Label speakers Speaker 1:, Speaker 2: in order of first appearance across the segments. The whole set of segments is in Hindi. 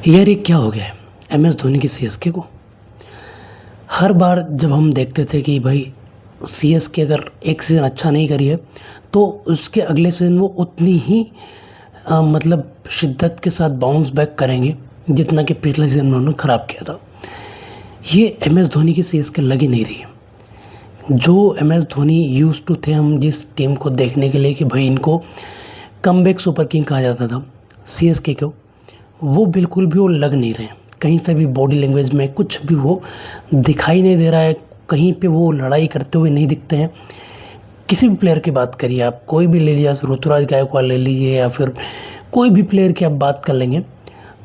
Speaker 1: यार ये क्या हो गया है एम एस धोनी की सीएसके को। हर बार जब हम देखते थे कि भाई सीएसके अगर एक सीज़न अच्छा नहीं करी है तो उसके अगले सीज़न वो उतनी ही मतलब शिद्दत के साथ बाउंस बैक करेंगे जितना कि पिछले सीज़न में उन्होंने ख़राब किया था। ये एम एस धोनी की सीएसके लगी नहीं रही है। जो M S Dhoni used to थे हम जिस टीम को देखने के लिए कि भाई इनको कमबैक सुपर किंग कहा जाता था सीएसके को, वो बिल्कुल भी वो लग नहीं रहे हैं। कहीं से भी बॉडी लैंग्वेज में कुछ भी वो दिखाई नहीं दे रहा है। कहीं पे वो लड़ाई करते हुए नहीं दिखते हैं। किसी भी प्लेयर की बात करिए आप, कोई भी ले लीजिए, ऋतुराज गायकवाड़ ले लीजिए या फिर कोई भी प्लेयर की आप बात कर लेंगे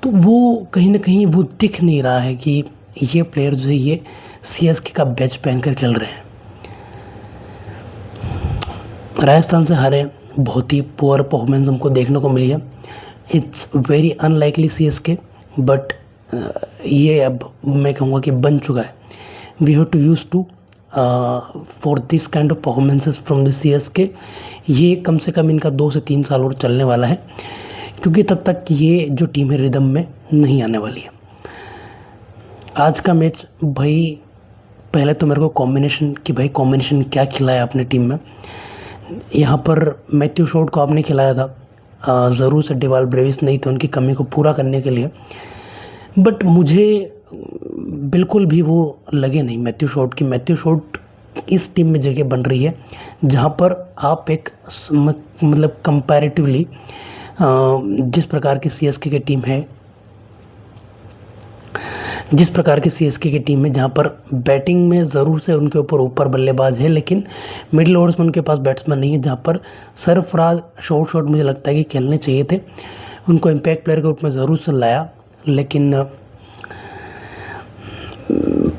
Speaker 1: तो वो कहीं ना कहीं वो दिख नहीं रहा है कि ये प्लेयर जो है ये सीएसके का बैच पहनकर खेल रहे हैं। राजस्थान से हारे, बहुत ही पुअर परफॉर्मेंस हमको देखने को मिली है। It's very unlikely CSK, but ये अब मैं कहूँगा कि बन चुका है। We have to use to for this kind of performances from the CSK. ये कम से कम इनका 2 से 3 साल और चलने वाला है, क्योंकि तब तक ये जो टीम है रिदम में नहीं आने वाली है। आज का मैच भाई, पहले तो मेरे को कॉम्बिनेशन क्या खिलाया आपने टीम में। यहाँ पर मैथ्यू शॉट को आपने खिलाया था, ज़रूर से डिवाल ब्रेविस नहीं थे उनकी कमी को पूरा करने के लिए, बट मुझे बिल्कुल भी वो लगे नहीं मैथ्यू शॉट इस टीम में जगह बन रही है जहाँ पर आप एक मतलब कंपैरेटिवली जिस प्रकार की सीएसके की टीम है, जहाँ पर बैटिंग में ज़रूर से उनके ऊपर बल्लेबाज है, लेकिन मिडिल ओवर्स में उनके पास बैट्समैन नहीं है। जहाँ पर सरफराज शॉट मुझे लगता है कि खेलने चाहिए थे, उनको इम्पैक्ट प्लेयर के रूप में ज़रूर से लाया, लेकिन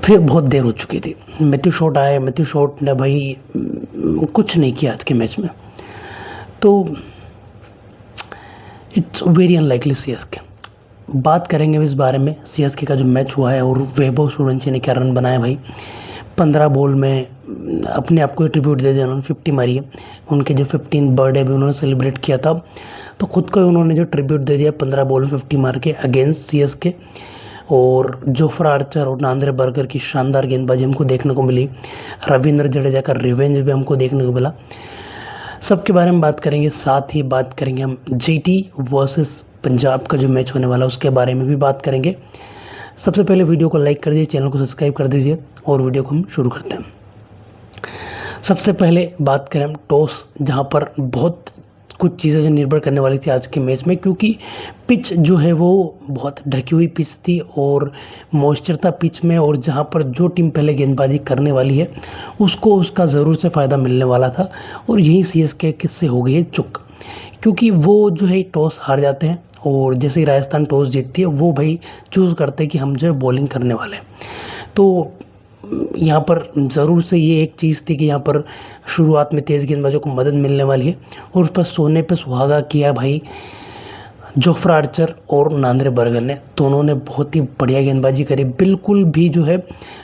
Speaker 1: फिर बहुत देर हो चुकी थी। मैथ्यू शॉट ने भाई कुछ नहीं किया आज के मैच में, तो इट्स वेरी अनलाइकली सीएसके। बात करेंगे इस बारे में सीएसके का जो मैच हुआ है और वैभव सूर्यवंशी ने क्या रन बनाया भाई। 15 बॉल में अपने आप को ट्रिब्यूट दे दिया, उन्होंने 50 मारी है। उनके जो 15th बर्थडे भी उन्होंने सेलिब्रेट किया था, तो खुद को उन्होंने जो ट्रिब्यूट दे दिया 15 बॉल में 50 मार के अगेंस्ट सीएसके। और जोफ्रा आर्चर और नांद्रे बर्गर की शानदार गेंदबाजी हमको देखने को मिली। रविंद्र जडेजा का रिवेंज भी हमको देखने को मिला। सबके बारे में बात करेंगे, साथ ही बात करेंगे हम जीटी वर्सेस पंजाब का जो मैच होने वाला है उसके बारे में भी बात करेंगे। सबसे पहले वीडियो को लाइक कर दीजिए, चैनल को सब्सक्राइब कर दीजिए और वीडियो को हम शुरू करते हैं। सबसे पहले बात करें हम टॉस, जहां पर बहुत कुछ चीज़ें जो निर्भर करने वाली थी आज के मैच में, क्योंकि पिच जो है वो बहुत ढकी हुई पिच थी और मॉइस्चर था पिच में, और जहां पर जो टीम पहले गेंदबाजी करने वाली है उसको उसका ज़रूर से फ़ायदा मिलने वाला था। और यही सीएसके किससे हो गई है चुक, क्योंकि वो जो है टॉस हार जाते हैं और जैसे ही राजस्थान टॉस जीतती है वो भाई चूज़ करते हैं कि हम जो है बॉलिंग करने वाले हैं। तो यहाँ पर ज़रूर से ये एक चीज़ थी कि यहाँ पर शुरुआत में तेज़ गेंदबाजों को मदद मिलने वाली है, और उस पर सोने पे सुहागा किया भाई जोफ्रा आर्चर और नांद्रे बर्गर ने। दोनों ने बहुत ही बढ़िया गेंदबाजी करी, बिल्कुल भी जो है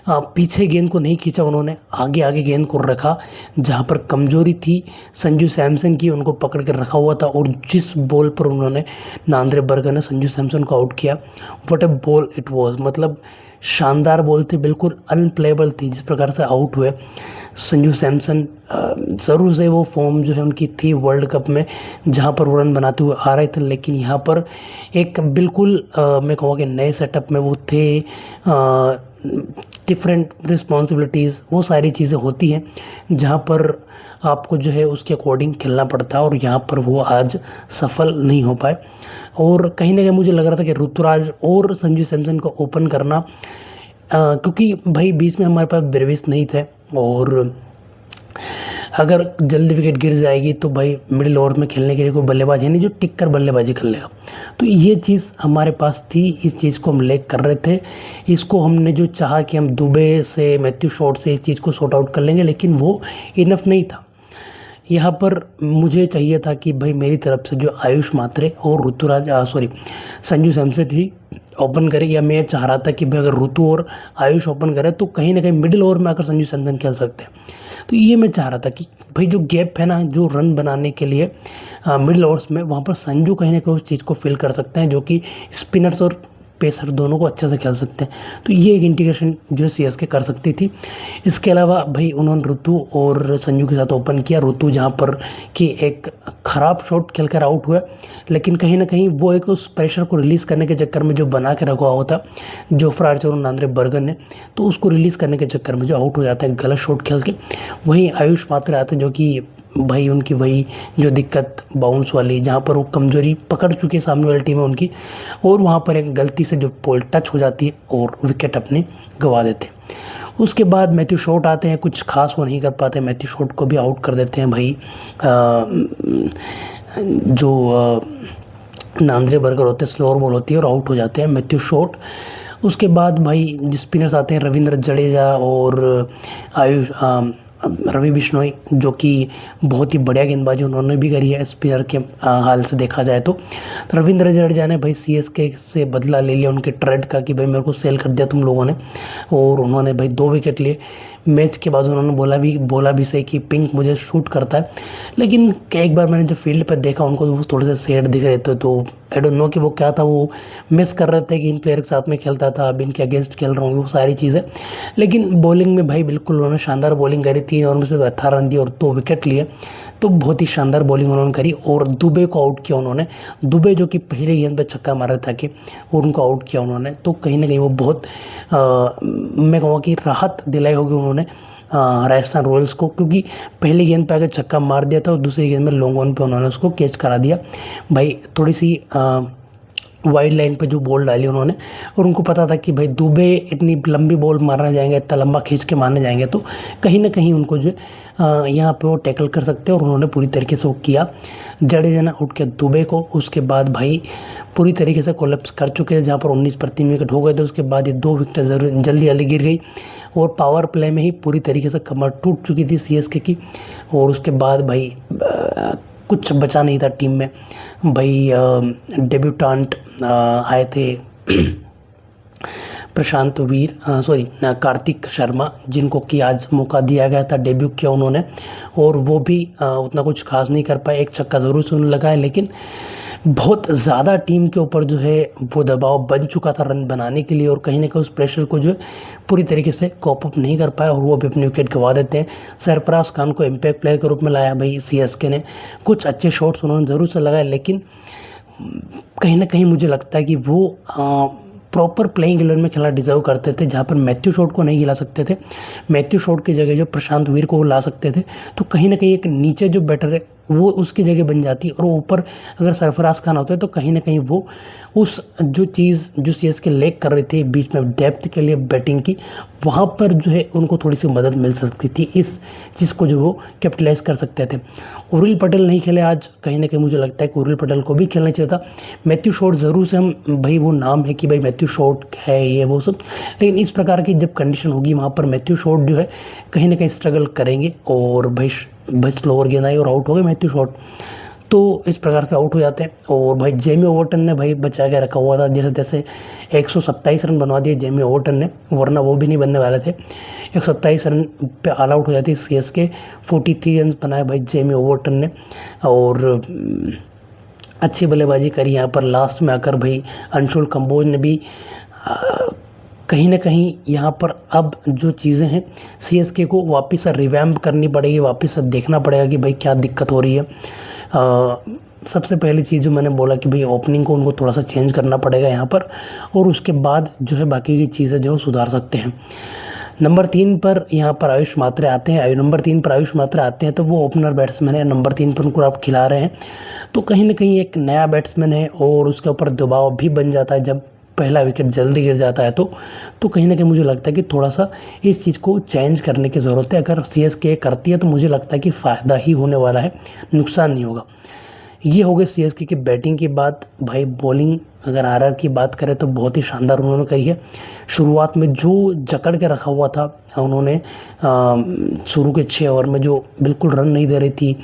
Speaker 1: पीछे गेंद को नहीं खींचा, उन्होंने आगे आगे गेंद को रखा। जहां पर कमजोरी थी संजू सैमसन की, उनको पकड़ कर रखा हुआ था, और जिस बॉल पर उन्होंने नांद्रे बर्गर ने संजू सैमसन को आउट किया, what a ball it was. मतलब शानदार बॉल थी, बिल्कुल अनप्लेबल थी जिस प्रकार से आउट हुए संजू सैमसन। ज़रूर से वो फॉर्म जो है उनकी थी वर्ल्ड कप में जहाँ पर वो रन बनाते हुए आ रहे थे, लेकिन यहाँ पर एक बिल्कुल मैं कहूँगा कि नए सेटअप में वो थे। डिफरेंट रिस्पॉन्सिबिलिटीज़, वो सारी चीज़ें होती हैं जहाँ पर आपको जो है उसके अकॉर्डिंग खेलना पड़ता है, और यहाँ पर वो आज सफल नहीं हो पाए। और कहीं ना कहीं मुझे लग रहा था कि ऋतुराज और संजू सैमसन को ओपन करना, क्योंकि भाई बीच में हमारे पास ब्रेविस नहीं थे, और अगर जल्दी विकेट गिर जाएगी तो भाई मिडिल ओवर में खेलने के लिए कोई बल्लेबाज है नहीं जो टिक कर बल्लेबाजी कर लेगा। तो ये चीज़ हमारे पास थी, इस चीज़ को हम लैक कर रहे थे। इसको हमने जो चाहा कि हम दुबे से मैथ्यू शॉट से इस चीज़ को सॉर्ट आउट कर लेंगे, लेकिन वो इनफ नहीं था। यहाँ पर मुझे चाहिए था कि भाई मेरी तरफ से जो आयुष मात्रे और संजू सैमसन ही ओपन करे, या मैं चाह रहा था कि भाई अगर ऋतु और आयुष ओपन करे तो कहीं ना कहीं मिडिल ओवर में आकर संजू सैमसन खेल सकते हैं। तो ये मैं चाह रहा था कि भाई जो गैप है ना जो रन बनाने के लिए मिडिल ओवर्स में, वहाँ पर संजू कहीं ना कहीं उस चीज़ को फिल कर सकते हैं, जो कि स्पिनर्स और पेसर दोनों को अच्छे से खेल सकते हैं। तो ये एक इंटीग्रेशन जो सीएसके कर सकती थी। इसके अलावा भाई उन्होंने ऋतु और संजू के साथ ओपन किया। ऋतु जहाँ पर कि एक ख़राब शॉट खेलकर आउट हुआ, लेकिन कहीं ना कहीं वो एक उस प्रेशर को रिलीज़ करने के चक्कर में जो बना के रखा हुआ था जोफ्रा आर्चर और नांद्रे बर्गर ने, तो उसको रिलीज़ करने के चक्कर में जो आउट हो जाते हैं गलत शॉट खेल के। वहीं आयुष मात्रे आते हैं जो कि भाई उनकी वही जो दिक्कत बाउंस वाली, जहाँ पर वो कमजोरी पकड़ चुकी है सामने वाली टीम है उनकी, और वहाँ पर एक गलती से जो पोल टच हो जाती है और विकेट अपने गंवा देते हैं। उसके बाद मैथ्यू शॉट आते हैं, कुछ खास वो नहीं कर पाते, मैथ्यू शॉट को भी आउट कर देते हैं भाई जो नांद्रे बर्गर होते हैं, स्लोअर बॉल होती है और आउट हो जाते हैं मैथ्यू शॉट। उसके बाद भाई स्पिनर्स आते हैं रविंद्र जडेजा और आयुष रवि बिश्नोई, जो कि बहुत ही बढ़िया गेंदबाजी उन्होंने भी करी है स्पिनर के हाल से देखा जाए तो। रविंद्र जडेजा ने भाई सीएसके से बदला ले लिया उनके ट्रेड का कि भाई मेरे को सेल कर दिया तुम लोगों ने, और उन्होंने भाई 2 विकेट लिए। मैच के बाद उन्होंने बोला भी सही कि पिंक मुझे शूट करता है, लेकिन एक बार मैंने जब फील्ड पर देखा उनको तो वो थोड़े से सैड दिख रहे थे, तो आई डोंट नो कि वो क्या था, वो मिस कर रहे थे कि इन प्लेयर के साथ में खेलता था, अब इनके अगेंस्ट खेल रहा हूँ, वो सारी चीज़ें। लेकिन बॉलिंग में भाई बिल्कुल उन्होंने शानदार बॉलिंग करी, 3 ओवर में सिर्फ 18 रन दिए और 2 विकेट लिए, तो बहुत ही शानदार बॉलिंग उन्होंने करी। और दुबे को आउट किया उन्होंने, दुबे जो कि पहले गेंद पे छक्का मारा था कि, और उनको आउट किया उन्होंने, तो कहीं ना कहीं वो बहुत मैं कहूँगा कि राहत दिलाई होगी उन्होंने राजस्थान रॉयल्स को, क्योंकि पहली गेंद पे अगर छक्का मार दिया था और दूसरी गेंद में लॉन्ग ऑन पे उन्होंने उसको कैच करा दिया। भाई थोड़ी सी वाइड लाइन पे जो बॉल डाली उन्होंने, और उनको पता था कि भाई दुबे इतनी लंबी बॉल मारने जाएंगे, इतना लंबा खींच के मारने जाएंगे तो कहीं ना कहीं उनको जो यहाँ पे वो टैकल कर सकते हैं, और उन्होंने पूरी तरीके से वो किया। जडेजा ने आउट किया दुबे को। उसके बाद भाई पूरी तरीके से कोलैप्स कर चुके थे, जहाँ पर 19 पर 3 विकेट हो गए थे। उसके बाद ये 2 विकेट जल्दी जल्दी गिर गई, और पावर प्ले में ही पूरी तरीके से कमर टूट चुकी थी सीएसके की। और उसके बाद भाई कुछ बचा नहीं था टीम में। भाई डेब्यूटेंट आए थे प्रशांत वीर कार्तिक शर्मा, जिनको कि आज मौका दिया गया था, डेब्यू किया उन्होंने, और वो भी उतना कुछ खास नहीं कर पाए। एक छक्का ज़रूर से उन्होंने लगाया, लेकिन बहुत ज़्यादा टीम के ऊपर जो है वो दबाव बन चुका था रन बनाने के लिए, और कहीं ना कहीं उस प्रेशर को जो है पूरी तरीके से कॉप अप नहीं कर पाए, और वो भी अपने विकेट गंवा देते हैं। सरफराज खान को इम्पैक्ट प्लेयर के रूप में लाया भाई सीएसके ने, कुछ अच्छे शॉट्स उन्होंने ज़रूर से लगाए, लेकिन कहीं ना कहीं मुझे लगता है कि वो प्रॉपर प्लेइंग 11 में खेलना डिजर्व करते थे, जहाँ पर मैथ्यू शॉट को नहीं खिला सकते थे। मैथ्यू शॉट की जगह जो प्रशांत वीर को वो ला सकते थे, तो कहीं ना कहीं एक नीचे जो बैटर है वो उसकी जगह बन जाती, और ऊपर अगर सरफराज खान होता है तो कहीं ना कहीं वो उस जो चीज़ जो सीएसके लैक कर रही थी बीच में डेप्थ के लिए बैटिंग की, वहाँ पर जो है उनको थोड़ी सी मदद मिल सकती थी, इस चीज़ को जो वो कैपिटलाइज कर सकते थे। उर्विल पटेल नहीं खेले आज, कहीं ना कहीं मुझे लगता है कि उर्विल पटेल को भी खेलना चाहिए था। मैथ्यू शॉट ज़रूर से हम भाई वो नाम है कि भाई मैथ्यू शॉट है ये वो सब, लेकिन इस प्रकार की जब कंडीशन होगी वहाँ पर मैथ्यू शॉट जो है कहीं ना कहीं स्ट्रगल करेंगे, और भाई स्लोअर गेंद आई और आउट हो गए मैथ्यू शॉट, तो इस प्रकार से आउट हो जाते हैं। और भाई जेमी ओवर्टन ने भाई बचा के रखा हुआ था, जैसे तैसे 127 रन बनवा दिए जेमी ओवर्टन ने, वरना वो भी नहीं बनने वाले थे। 127 रन पे ऑल आउट हो जाती सीएसके, 43 रन बनाए भाई जेमी ओवर्टन ने, और अच्छी बल्लेबाजी करी यहाँ पर लास्ट में आकर भाई अंशुल कंबोज ने भी कहीं ना कहीं यहाँ पर अब जो चीज़ें हैं सीएसके को वापस से रिवैम्प करनी पड़ेगी, वापस से देखना पड़ेगा कि भाई क्या दिक्कत हो रही है। सबसे पहली चीज़ जो मैंने बोला कि भाई ओपनिंग को उनको थोड़ा सा चेंज करना पड़ेगा यहाँ पर, और उसके बाद जो है बाकी की चीज़ें जो सुधार सकते हैं। नंबर 3 पर यहाँ पर आयुष मात्रे आते हैं। नंबर 3 पर आयुष मात्रे आते हैं तो वो ओपनर बैट्समैन है, नंबर 3 पर उनको आप खिला रहे हैं, तो कहीं ना कहीं एक नया बैट्समैन है, और उसके ऊपर दबाव भी बन जाता है जब पहला विकेट जल्दी गिर जाता है, तो कहीं ना कहीं मुझे लगता है कि थोड़ा सा इस चीज़ को चेंज करने की ज़रूरत है। अगर सीएसके करती है तो मुझे लगता है कि फ़ायदा ही होने वाला है, नुकसान नहीं होगा। ये हो गई सीएसके की बैटिंग की बात। भाई बॉलिंग अगर आरआर की बात करें तो बहुत ही शानदार उन्होंने करी है। शुरुआत में जो जकड़ के रखा हुआ था उन्होंने, शुरू के 6 ओवर में जो बिल्कुल रन नहीं दे रही थी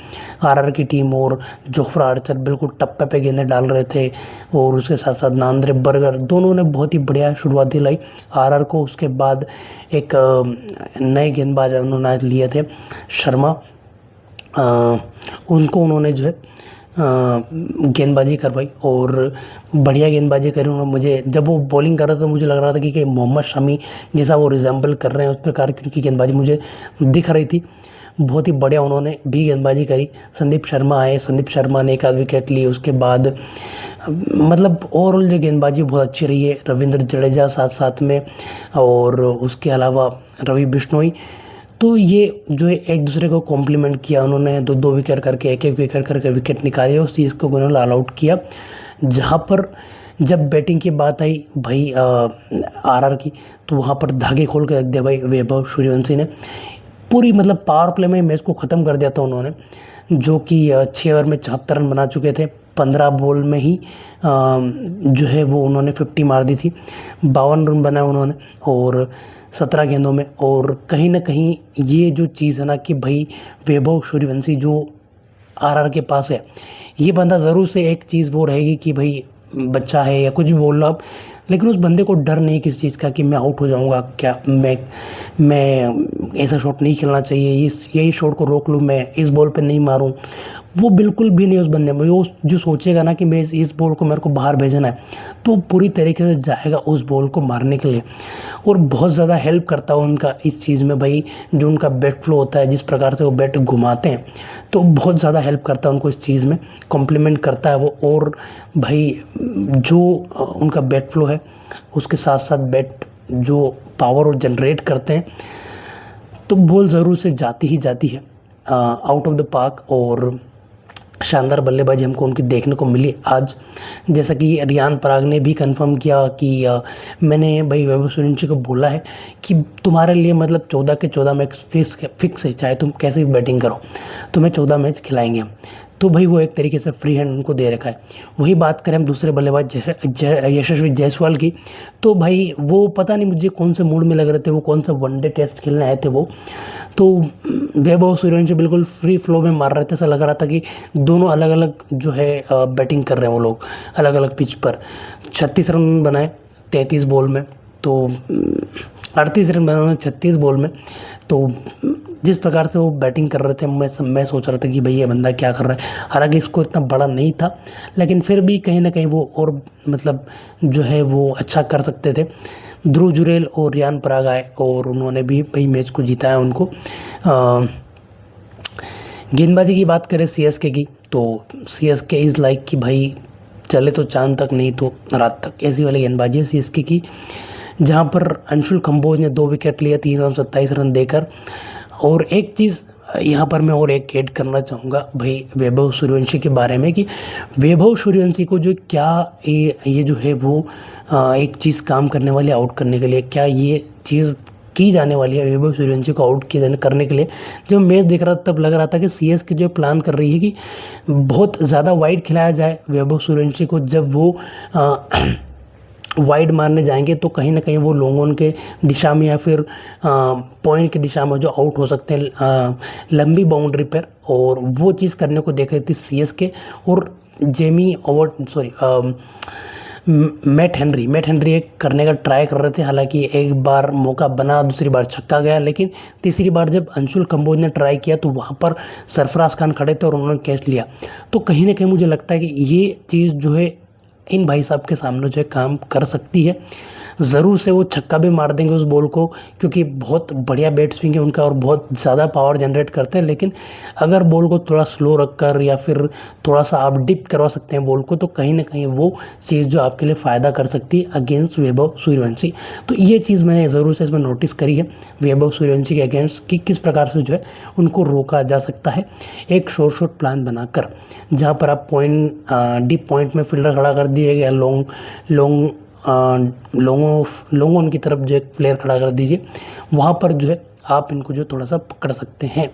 Speaker 1: आरआर की टीम, और जोफ्रा आर्चर बिल्कुल टप्पे पे गेंदें डाल रहे थे, और उसके साथ साथ नांद्रे बर्गर, दोनों ने बहुत ही बढ़िया शुरुआत दिलाई आरआर को। उसके बाद एक नए गेंदबाज उन्होंने लिए थे शर्मा, उनको उन्होंने जो है गेंदबाजी करवाई और बढ़िया गेंदबाजी करी उन्होंने। मुझे जब वो बॉलिंग कर रहे थे मुझे लग रहा था कि मोहम्मद शमी जैसा वो रिजेंबल कर रहे हैं उस प्रकार की उनकी गेंदबाजी मुझे दिख रही थी। बहुत ही बढ़िया उन्होंने भी गेंदबाजी करी। संदीप शर्मा आए, संदीप शर्मा ने एक आध विकेट ली। उसके बाद मतलब ओवरऑल जो गेंदबाजी बहुत अच्छी रही है। रविंद्र जडेजा साथ साथ में और उसके अलावा रवि बिश्नोई, तो ये जो है एक दूसरे को कॉम्प्लीमेंट किया उन्होंने। दो दो विकेट करके एक एक विकेट करके विकेट निकाले, उस चीज़ को उन्होंने ऑल आउट किया। जहाँ पर जब बैटिंग की बात आई भाई आरआर की, तो वहाँ पर धागे खोल के रख दिया भाई वैभव सूर्यवंशी ने। पूरी मतलब पावर प्ले में मैच को ख़त्म कर दिया था उन्होंने, जो कि 6 ओवर में 74 रन बना चुके थे। 15 बॉल में ही जो है वो उन्होंने 50 मार दी थी। 52 रन बनाए उन्होंने और 17 गेंदों में। और कहीं ना कहीं ये जो चीज़ है ना कि भाई वैभव सूर्यवंशी जो आरआर के पास है, ये बंदा ज़रूर से एक चीज़ वो रहेगी कि भाई बच्चा है या कुछ भी बोल लो आप, लेकिन उस बंदे को डर नहीं किसी चीज़ का कि मैं आउट हो जाऊंगा, क्या मैं ऐसा शॉट नहीं खेलना चाहिए, इस यही शॉट को रोक लूँ, मैं इस बॉल पे नहीं मारूं। वो बिल्कुल भी नहीं उस बंदे में। वो जो सोचेगा ना कि मैं इस बॉल को मेरे को बाहर भेजना है, तो पूरी तरीके से जाएगा उस बॉल को मारने के लिए। और बहुत ज़्यादा हेल्प करता है उनका इस चीज़ में भाई, जो उनका बैट फ्लो होता है, जिस प्रकार से वो बैट घुमाते हैं, तो बहुत ज़्यादा हेल्प करता है उनको इस चीज़ में, कॉम्प्लीमेंट करता है वो। और भाई जो उनका बैट फ्लो है उसके साथ साथ बैट जो पावर वो जनरेट करते हैं, तो बॉल ज़रूर से जाती ही जाती है आउट ऑफ द पार्क। और शानदार बल्लेबाजी हमको उनकी देखने को मिली आज। जैसा कि रियान पराग ने भी कंफर्म किया कि मैंने भाई वैभव सूर्यवंशी को बोला है कि तुम्हारे लिए मतलब 14 के 14 मैच फिक्स है, चाहे तुम कैसे भी बैटिंग करो, तुम्हें 14 मैच खिलाएंगे हम। तो भाई वो एक तरीके से फ्री हैंड उनको दे रखा है। वही बात करें हम दूसरे बल्लेबाज यशस्वी जायसवाल की, तो भाई वो पता नहीं मुझे कौन से मूड में लग रहे थे, वो कौन सा वनडे टेस्ट खेलने आए थे वो, तो वैभव सूर्यवंशी बिल्कुल फ्री फ्लो में मार रहे थे। ऐसा लग रहा था कि दोनों अलग अलग जो है बैटिंग कर रहे हैं वो लोग अलग अलग पिच पर। 36 रन बनाए 33 बॉल में, तो 38 रन बनाए 36 बॉल में। तो जिस प्रकार से वो बैटिंग कर रहे थे, मैं सोच रहा था कि भाई ये बंदा क्या कर रहा है। हालांकि इसको इतना बड़ा नहीं था, लेकिन फिर भी कहीं ना कहीं वो और मतलब जो है वो अच्छा कर सकते थे। ध्रुव जुरेल और रियान पराग आए और उन्होंने भी भाई मैच को जिताया उनको। गेंदबाजी की बात करें सीएसके की, तो सीएसके इज़ लाइक कि भाई चले तो चांद तक नहीं तो रात तक, ऐसी वाली गेंदबाजी है सीएसके की। जहां पर अंशुल कंबोज ने 2 विकेट लिया 3 ओवर 27 रन देकर। और एक चीज़ यहाँ पर मैं और एक ऐड करना चाहूँगा भाई वैभव सूर्यवंशी के बारे में, कि वैभव सूर्यवंशी को जो क्या ये जो है वो एक चीज़ काम करने वाली आउट करने के लिए, क्या ये चीज़ की जाने वाली है वैभव सूर्यवंशी को आउट किए जाने करने के लिए। जब मैच देख रहा तब लग रहा था कि सीएसके जो प्लान कर रही है कि बहुत ज़्यादा वाइड खिलाया जाए वैभव सूर्यवंशी को। जब वो वाइड मारने जाएंगे तो कहीं ना कहीं वो लॉन्ग ऑन के दिशा में या फिर पॉइंट की दिशा में जो आउट हो सकते हैं लंबी बाउंड्री पर, और वो चीज़ करने को देख रही थी सीएसके। और Jamie overt sorry Matt Henry एक करने का ट्राई कर रहे थे। हालांकि एक बार मौका बना, दूसरी बार छक्का गया, लेकिन तीसरी बार जब अंशुल कंबोज ने ट्राई किया तो वहाँ पर सरफराज खान खड़े थे और उन्होंने कैच लिया। तो कहीं ना कहीं मुझे लगता है कि ये चीज़ जो है इन भाई साहब के सामने जो है काम कर सकती है। ज़रूर से वो छक्का भी मार देंगे उस बॉल को, क्योंकि बहुत बढ़िया बैट स्विंग है उनका और बहुत ज़्यादा पावर जनरेट करते हैं। लेकिन अगर बॉल को थोड़ा स्लो रखकर या फिर थोड़ा सा आप डिप करवा सकते हैं बॉल को, तो कहीं ना कहीं वो चीज़ जो आपके लिए फ़ायदा कर सकती है अगेंस्ट वैभव सूर्यवंशी। तो ये चीज़ मैंने ज़रूर से इसमें नोटिस करी है वैभव सूर्यवंशी के अगेंस्ट, कि किस प्रकार से जो है उनको रोका जा सकता है एक शॉर्ट प्लान बनाकर, जहाँ पर आप डीप पॉइंट में फील्डर खड़ा कर दिए गया, लॉन्ग ऑन की तरफ जो एक प्लेयर खड़ा कर दीजिए, वहाँ पर जो है आप इनको जो थोड़ा सा पकड़ सकते हैं।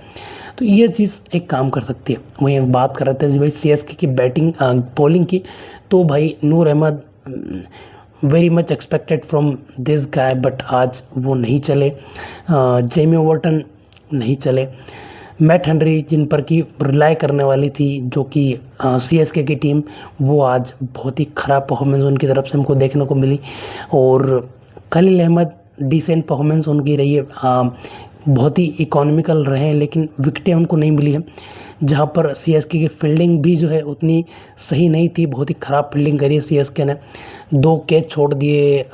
Speaker 1: तो ये चीज़ एक काम कर सकती है। वहीं बात कर रहे थे जी भाई सीएसके की बैटिंग बॉलिंग की, तो भाई Noor Ahmad very much expected from this guy, but आज वो नहीं चले। जेमी ओवर्टन नहीं चले। मैट हेनरी जिन पर की रिलाई करने वाली थी जो कि सीएसके की टीम, वो आज बहुत ही ख़राब परफॉर्मेंस उनकी तरफ से हमको देखने को मिली। और खलील अहमद डिसेंट परफॉर्मेंस उनकी रही है, बहुत ही इकोनॉमिकल रहे हैं, लेकिन विकेटें उनको नहीं मिली हैं। जहाँ पर सीएसके की फील्डिंग भी जो है उतनी सही नहीं थी, बहुत ही ख़राब फील्डिंग करी है सीएसके ने। 2 कैच छोड़ दिए,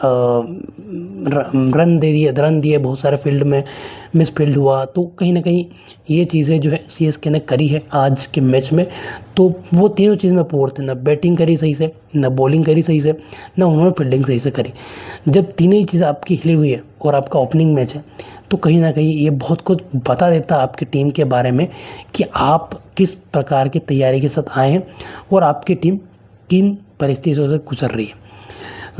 Speaker 1: रन दिए बहुत सारे फील्ड में, मिस फील्ड हुआ। तो कहीं ना कहीं ये चीज़ें जो है सीएसके ने करी है आज के मैच में। तो वो तीनों चीज़ में पुअर थे, ना बैटिंग करी सही से, ना बॉलिंग करी सही से, ना उन्होंने फील्डिंग सही से करी। जब तीनों ही चीज़ आपकी हिली हुई है और आपका ओपनिंग मैच है, तो कहीं ना कहीं ये बहुत कुछ बता देता है आपकी टीम के बारे में कि आप किस प्रकार की तैयारी के साथ आए हैं और आपकी टीम किन परिस्थितियों से गुजर रही है।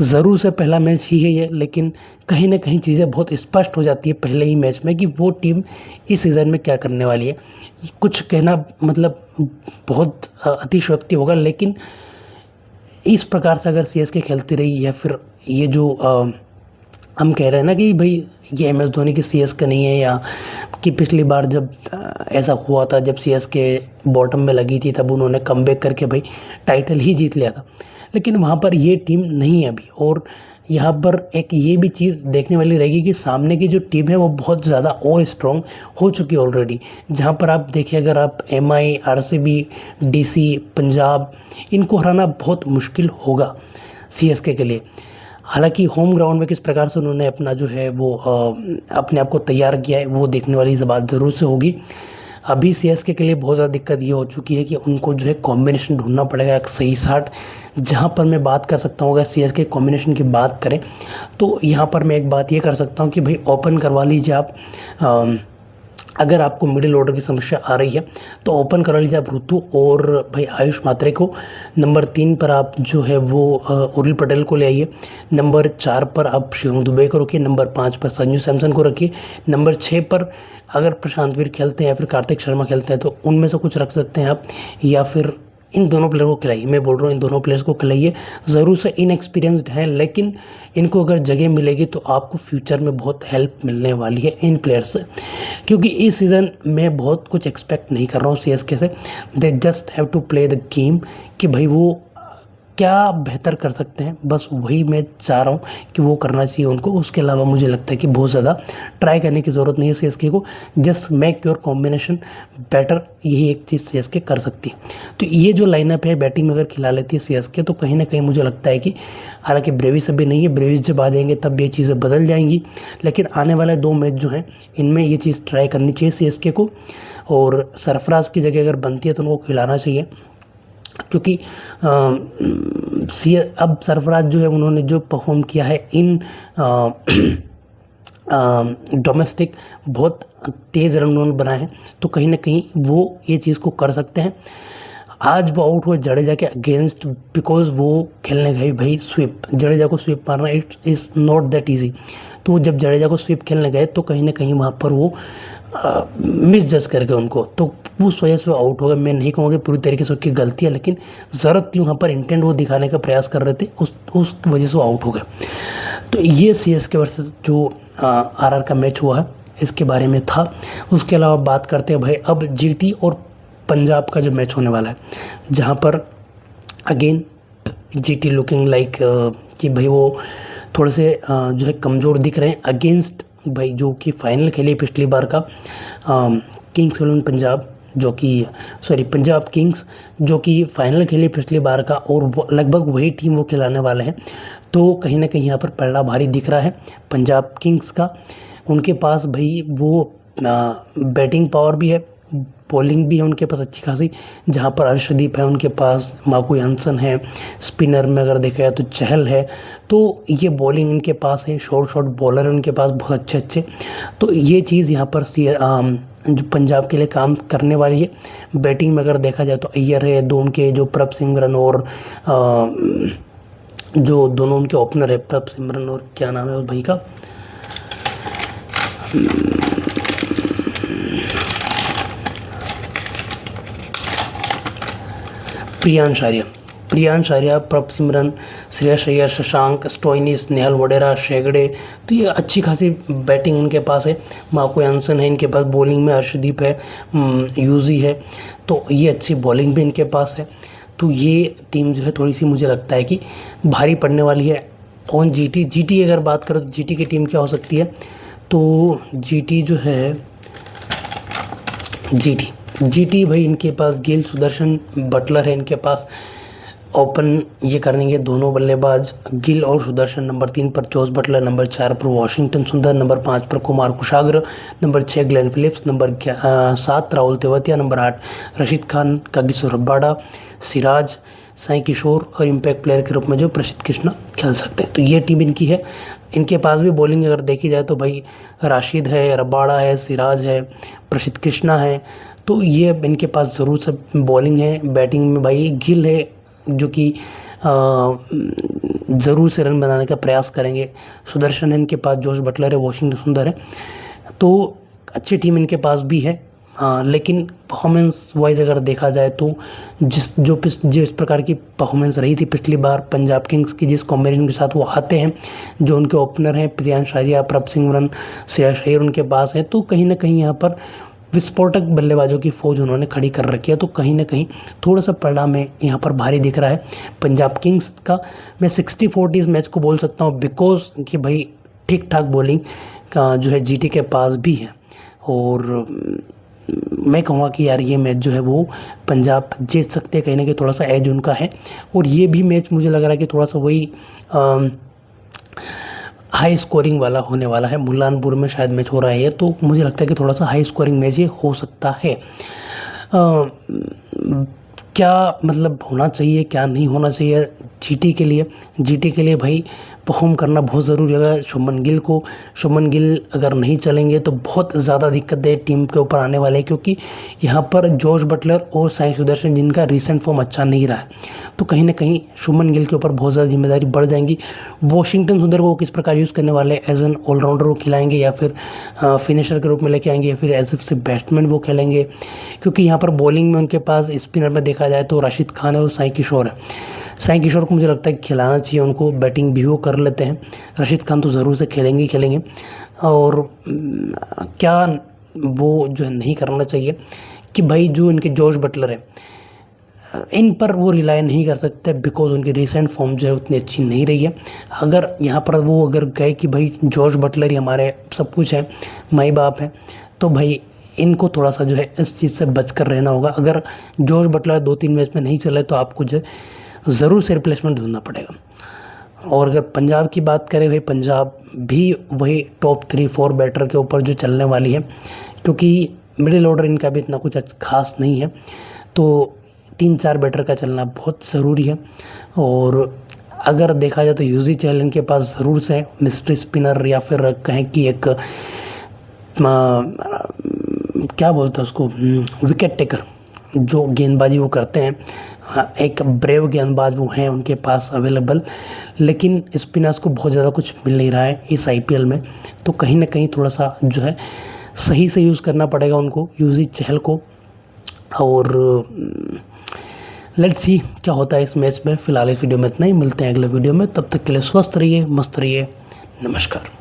Speaker 1: ज़रूर से पहला मैच ही है ये, लेकिन कहीं ना कहीं चीज़ें बहुत स्पष्ट हो जाती है पहले ही मैच में कि वो टीम इस सीज़न में क्या करने वाली है। कुछ कहना मतलब बहुत अतिशयोक्ति होगा, लेकिन इस प्रकार से अगर सीएसके खेलती रही, या फिर ये जो हम कह रहे हैं ना कि भाई ये एम एस धोनी की सीएसके नहीं है, या कि पिछली बार जब ऐसा हुआ था जब सीएसके बॉटम में लगी थी तब उन्होंने कमबैक करके भाई टाइटल ही जीत लिया था, लेकिन वहाँ पर ये टीम नहीं है अभी। और यहाँ पर एक ये भी चीज़ देखने वाली रहेगी कि सामने की जो टीम है वो बहुत ज़्यादा और स्ट्रॉन्ग हो चुकी है ऑलरेडी। जहाँ पर आप देखिए, अगर आप एमआई, आरसीबी, डीसी, पंजाब, इनको हराना बहुत मुश्किल होगा सीएसके के लिए। हालांकि होम ग्राउंड में किस प्रकार से उन्होंने अपना जो है वो अपने आप को तैयार किया है, वो देखने वाली बात ज़रूर से होगी। अभी सीएसके के लिए बहुत ज़्यादा दिक्कत ये हो चुकी है कि उनको जो है कॉम्बिनेशन ढूंढना पड़ेगा एक सही साथ। जहाँ पर मैं बात कर सकता हूँ, अगर सीएसके कॉम्बिनेशन की बात करें तो यहाँ पर मैं एक बात ये कर सकता हूँ कि भाई ओपन करवा लीजिए आप। अगर आपको मिडिल ऑर्डर की समस्या आ रही है तो ओपन करवा लीजिए आप ऋतु और भाई आयुष मात्रे को। नंबर 3 पर आप जो है वो उर्विल पटेल को ले आइए। नंबर 4 पर आप शिवम दुबे को रखिए। नंबर 5 पर संजू सैमसन को रखिए। नंबर 6 पर अगर प्रशांत वीर खेलते हैं या फिर कार्तिक शर्मा खेलते हैं तो उनमें से कुछ रख सकते हैं आप, या फिर इन दोनों प्लेयर को खिलाइए। मैं बोल रहा हूँ इन दोनों प्लेयर्स को खिलाइए। ज़रूर से इनएक्सपीरियंस्ड है, लेकिन इनको अगर जगह मिलेगी तो आपको फ्यूचर में बहुत हेल्प मिलने वाली है इन प्लेयर्स से, क्योंकि इस सीज़न में बहुत कुछ एक्सपेक्ट नहीं कर रहा हूँ सीएसके से। They just have to play the game कि भाई वो क्या बेहतर कर सकते हैं, बस वही मैं चाह रहा हूँ कि वो करना चाहिए उनको। उसके अलावा मुझे लगता है कि बहुत ज़्यादा ट्राई करने की ज़रूरत नहीं है सीएसके को। Just make your combination better, यही एक चीज़ सीएसके कर सकती है। तो ये जो लाइनअप है बैटिंग में अगर खिला लेती है सीएसके तो कहीं ना कहीं मुझे लगता है कि, हालांकि ब्रेविस अभी नहीं है, ब्रेविस जब आ जाएंगे तब ये चीज़ें बदल जाएंगी, लेकिन आने वाले 2 मैच जो हैं इनमें ये चीज़ ट्राई करनी चाहिए सीएसके को। और सरफराज की जगह अगर बनती है तो उनको खिलाना चाहिए, क्योंकि अब सरफराज जो है उन्होंने जो परफॉर्म किया है इन डोमेस्टिक, बहुत तेज़ रन उन्होंने बनाए हैं, तो कहीं ना कहीं वो ये चीज़ को कर सकते हैं। आज वो आउट हुए जडेजा के अगेंस्ट, बिकॉज वो खेलने गए भाई स्वीप। जडेजा को स्वीप मारना it is not that easy. तो जब जडेजा को स्वीप खेलने गए तो कहीं ना कहीं वहाँ पर वो मिस जज कर गए उनको, तो उस वजह से वो आउट हो गए। मैं नहीं कहूँगा पूरी तरीके से उसकी गलती है, लेकिन ज़रूरत थी वहाँ पर, इंटेंट वो दिखाने का प्रयास कर रहे थे, उस वजह से वो आउट हो गए। तो ये सीएसके वर्सेस जो आरआर का मैच हुआ है इसके बारे में था। उसके अलावा बात करते हैं भाई अब जीटी और पंजाब का जो मैच होने वाला है, जहाँ पर अगेन जीटी लुकिंग लाइक कि भाई वो थोड़े से जो है कमज़ोर दिख रहे हैं अगेंस्ट भाई जो कि फाइनल खेली पिछली बार का किंग्स 11 पंजाब, जो कि पंजाब किंग्स जो कि फाइनल खेली पिछली बार का, और लगभग वही टीम वो खिलाने वाले हैं। तो कहीं ना कहीं यहाँ पर पलड़ा भारी दिख रहा है पंजाब किंग्स का। उनके पास भाई वो बैटिंग पावर भी है, बॉलिंग भी है उनके पास अच्छी खासी, जहाँ पर अर्शदीप है उनके पास, मार्को यानसन है, स्पिनर में अगर देखा जाए तो चहल है। तो ये बॉलिंग इनके पास है, शॉर्ट बॉलर है उनके पास बहुत अच्छे अच्छे। तो ये चीज़ यहाँ पर जो पंजाब के लिए काम करने वाली है। बैटिंग में अगर देखा जाए तो अय्यर है, दो उनके जो प्रभसिमरन और जो दोनों उनके ओपनर है, प्रभसिमरन और क्या नाम है उस भाई का, प्रियांश आर्या, प्रभसिमरन, श्रेयस अय्यर, शशांक, स्टोइनिस, नेहल वडेरा, शेगड़े। तो ये अच्छी खासी बैटिंग इनके पास है। मार्को यानसन है इनके पास, बॉलिंग में अर्शदीप है, यूजी है, तो ये अच्छी बॉलिंग भी इनके पास है। तो ये टीम जो है थोड़ी सी मुझे लगता है कि भारी पड़ने वाली है ऑन जीटी अगर बात करो तो जीटी की टीम क्या हो सकती है, तो जीटी जो है जीटी भाई इनके पास गिल, सुदर्शन, बटलर है इनके पास। ओपन ये करेंगे दोनों बल्लेबाज गिल और सुदर्शन। नंबर 3 पर जोस बटलर, नंबर 4 पर वॉशिंगटन सुंदर, नंबर 5 पर Kumar Kushagra, number 6 Glenn Phillips, number 7 Rahul Tewatia, number 8 Rashid Khan, Kagiso Rabada, Siraj, Sai Kishore और इम्पैक्ट प्लेयर के रूप में जो प्रसिद्ध कृष्णा खेल सकते हैं। तो ये टीम इनकी है। इनके पास भी बॉलिंग अगर देखी जाए तो भाई राशिद है, रबाडा है, सिराज है, प्रसिद्ध कृष्णा है। तो ये इनके पास ज़रूर से बॉलिंग है। बैटिंग में भाई गिल है जो कि ज़रूर से रन बनाने का प्रयास करेंगे। सुदर्शन है इनके पास, जोश बटलर है, वॉशिंगटन सुंदर है। तो अच्छी टीम इनके पास भी है। हाँ, लेकिन परफॉर्मेंस वाइज अगर देखा जाए तो जिस प्रकार की परफॉर्मेंस रही थी पिछली बार पंजाब किंग्स की, जिस कॉम्बिनेशन के साथ वो आते हैं, जो उनके ओपनर हैं प्रियांश आर्या, प्रभसिमरन, श्रेयस अय्यर उनके पास है, तो कहीं ना कहीं यहाँ पर विस्फोटक बल्लेबाजों की फौज उन्होंने खड़ी कर रखी है। तो कहीं ना कहीं थोड़ा सा परिणाम है यहाँ पर भारी दिख रहा है पंजाब किंग्स का। मैं 60-40 इस मैच को बोल सकता हूँ, बिकॉज कि भाई ठीक ठाक बॉलिंग का जो है जीटी के पास भी है। और मैं कहूँगा कि यार ये मैच जो है वो पंजाब जीत सकते हैं, कहीं ना कहीं थोड़ा सा एज उनका है। और ये भी मैच मुझे लग रहा है कि थोड़ा सा वही हाई स्कोरिंग वाला होने वाला है। मुल्लानपुर में शायद मैच हो रहा है, तो मुझे लगता है कि थोड़ा सा हाई स्कोरिंग मैच ये हो सकता है। क्या मतलब होना चाहिए, क्या नहीं होना चाहिए जीटी के लिए? जीटी के लिए भाई परफॉर्म करना बहुत ज़रूरी है। शुभमन गिल अगर नहीं चलेंगे तो बहुत ज़्यादा दिक्कत है टीम के ऊपर आने वाले हैं, क्योंकि यहाँ पर जोश बटलर और साई सुदर्शन जिनका रिसेंट फॉर्म अच्छा नहीं रहा है, तो कहीं ना कहीं शुभमन गिल के ऊपर बहुत ज़्यादा जिम्मेदारी बढ़ जाएंगी। वॉशिंगटन सुंदर को किस प्रकार यूज़ करने वाले, एज एन ऑलराउंडर वो खिलाएंगे या फिर फिनिशर के रूप में लेके आएंगे या फिर एज से बैट्समैन वो खेलेंगे, क्योंकि यहाँ पर बॉलिंग में उनके पास स्पिनर में देखा जाए तो राशिद खान है और साई किशोर है। साई किशोर को मुझे लगता है खिलाना चाहिए उनको, बैटिंग भी वो कर लेते हैं। रशीद खान तो ज़रूर से खेलेंगे ही खेलेंगे। और क्या वो जो है नहीं करना चाहिए कि भाई जो इनके जोश बटलर है इन पर वो रिलाई नहीं कर सकते, बिकॉज उनकी रिसेंट फॉर्म जो है उतनी अच्छी नहीं रही है। अगर यहाँ पर वो अगर गए कि भाई जोश बटलर ही हमारे सब कुछ है, माई बाप है, तो भाई इनको थोड़ा सा जो है इस चीज़ से बच कर रहना होगा। अगर जोश बटलर 2-3 मैच में नहीं चले तो आपको जो ज़रूर से रिप्लेसमेंट ढूंढना पड़ेगा। और अगर पंजाब की बात करें भाई, पंजाब भी वही टॉप 3-4 बैटर के ऊपर जो चलने वाली है, क्योंकि मिडिल ऑर्डर इनका भी इतना कुछ खास नहीं है, तो 3-4 बैटर का चलना बहुत ज़रूरी है। और अगर देखा जाए तो यूजी चहल इनके पास ज़रूर से मिस्ट्री स्पिनर या फिर कहें कि एक क्या बोलते हैं उसको, विकेट टेकर, जो गेंदबाजी वो करते हैं, एक ब्रेव गेंदबाज वो हैं उनके पास अवेलेबल। लेकिन स्पिनर्स को बहुत ज़्यादा कुछ मिल नहीं रहा है इस आईपीएल में, तो कहीं ना कहीं थोड़ा सा जो है सही से यूज़ करना पड़ेगा उनको, यूजी चहल को। और लेट्स सी क्या होता है इस मैच में। फिलहाल इस वीडियो में इतना ही, मिलते हैं अगले वीडियो में, तब तक के लिए स्वस्थ रहिए, मस्त रहिए, नमस्कार।